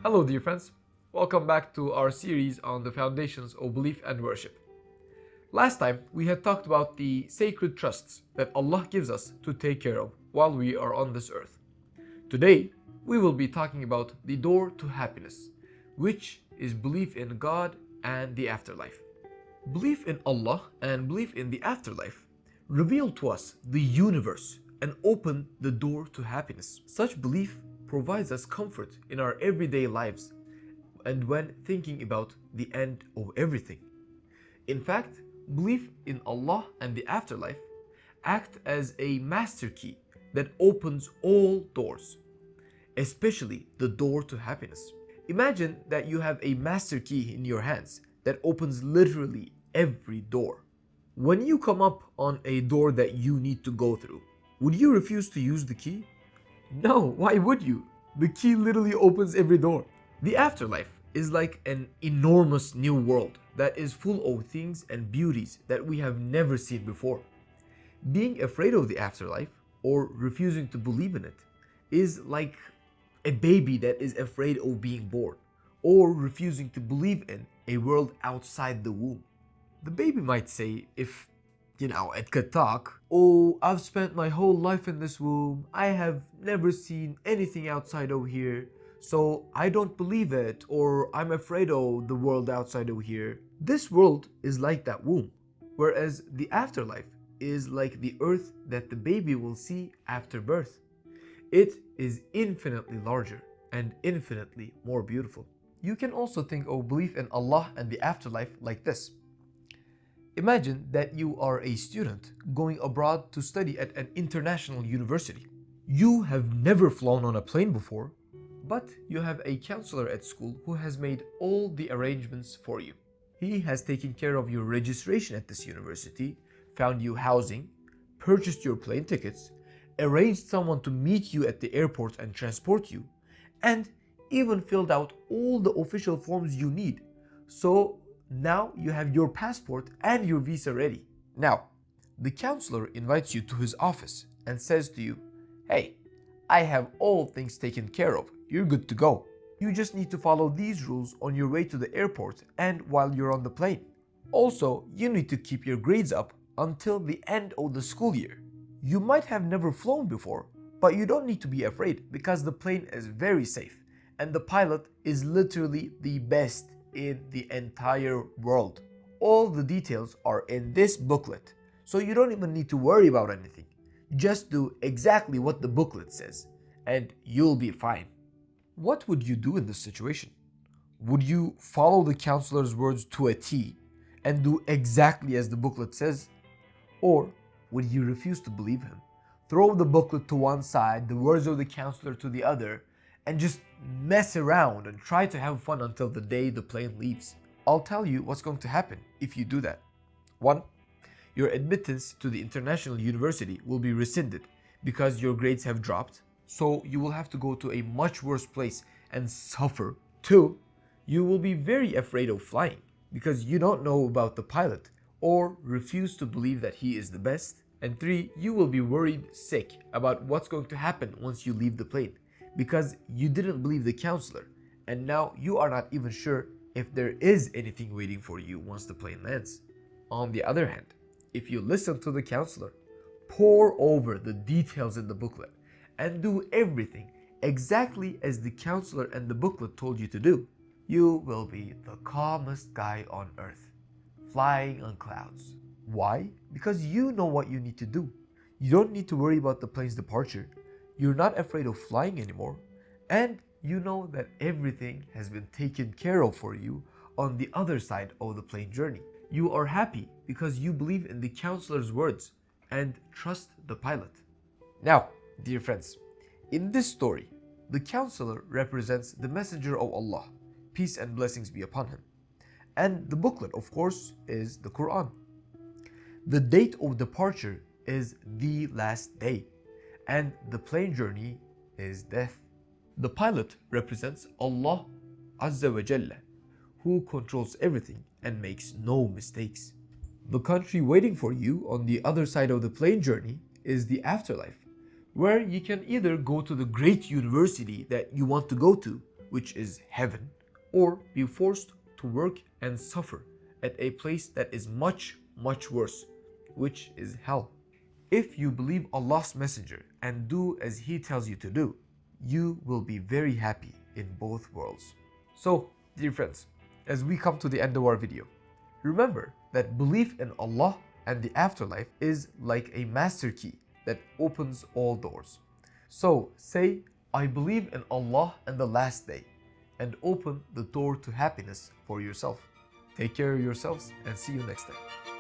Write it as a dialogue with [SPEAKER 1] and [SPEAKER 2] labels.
[SPEAKER 1] Hello, dear friends. Welcome back to our series on the foundations of belief and worship. Last time, we had talked about the sacred trusts that Allah gives us to take care of while we are on this earth. Today, we will be talking about the door to happiness, which is belief in God and the afterlife. Belief in Allah and belief in the afterlife reveal to us the universe and open the door to happiness. Such belief provides us comfort in our everyday lives and when thinking about the end of everything. In fact, belief in Allah and the afterlife act as a master key that opens all doors, especially the door to happiness. Imagine that you have a master key in your hands that opens literally every door. When you come up on a door that you need to go through, would you refuse to use the key? No, why would you? The key literally opens every door. The afterlife is like an enormous new world that is full of things and beauties that we have never seen before. Being afraid of the afterlife or refusing to believe in it is like a baby that is afraid of being born or refusing to believe in a world outside the womb. The baby might say, if it could talk, "Oh, I've spent my whole life in this womb. I have never seen anything outside of here, so I don't believe it, or I'm afraid of the world outside of here." This world is like that womb, whereas the afterlife is like the earth that the baby will see after birth. It is infinitely larger and infinitely more beautiful. You can also think of belief in Allah and the afterlife like this. Imagine that you are a student going abroad to study at an international university. You have never flown on a plane before, but you have a counselor at school who has made all the arrangements for you. He has taken care of your registration at this university, found you housing, purchased your plane tickets, arranged someone to meet you at the airport and transport you, and even filled out all the official forms you need. So now you have your passport and your visa ready. Now, the counselor invites you to his office and says to you, "Hey, I have all things taken care of. You're good to go. You just need to follow these rules on your way to the airport and while you're on the plane. Also, you need to keep your grades up until the end of the school year. You might have never flown before, but you don't need to be afraid because the plane is very safe and the pilot is literally the best in the entire world. All the details are in this booklet, so you don't even need to worry about anything. Just do exactly what the booklet says, and you'll be fine." What would you do in this situation? Would you follow the counselor's words to a T and do exactly as the booklet says? Or would you refuse to believe him, throw the booklet to one side, the words of the counselor to the other, and just mess around and try to have fun until the day the plane leaves? I'll tell you what's going to happen if you do that. 1. Your admittance to the international university will be rescinded because your grades have dropped, so you will have to go to a much worse place and suffer. 2. You will be very afraid of flying because you don't know about the pilot or refuse to believe that he is the best. And 3. You will be worried sick about what's going to happen once you leave the plane because you didn't believe the counselor, and now you are not even sure if there is anything waiting for you once the plane lands. On the other hand, if you listen to the counselor, pore over the details in the booklet, and do everything exactly as the counselor and the booklet told you to do, you will be the calmest guy on earth, flying on clouds. Why? Because you know what you need to do. You don't need to worry about the plane's departure. You're not afraid of flying anymore, and you know that everything has been taken care of for you on the other side of the plane journey. You are happy because you believe in the counselor's words and trust the pilot. Now, dear friends, in this story, the counselor represents the messenger of Allah, peace and blessings be upon him. And the booklet, of course, is the Quran. The date of departure is the last day, and the plane journey is death. The pilot represents Allah Azza wa Jalla, who controls everything and makes no mistakes. The country waiting for you on the other side of the plane journey is the afterlife, where you can either go to the great university that you want to go to, which is heaven, or be forced to work and suffer at a place that is much, much worse, which is hell. If you believe Allah's messenger and do as he tells you to do, you will be very happy in both worlds. So, dear friends, as we come to the end of our video, remember that belief in Allah and the afterlife is like a master key that opens all doors. So say, I believe in Allah and the last day, and open the door to happiness for yourself. Take care of yourselves and see you next time.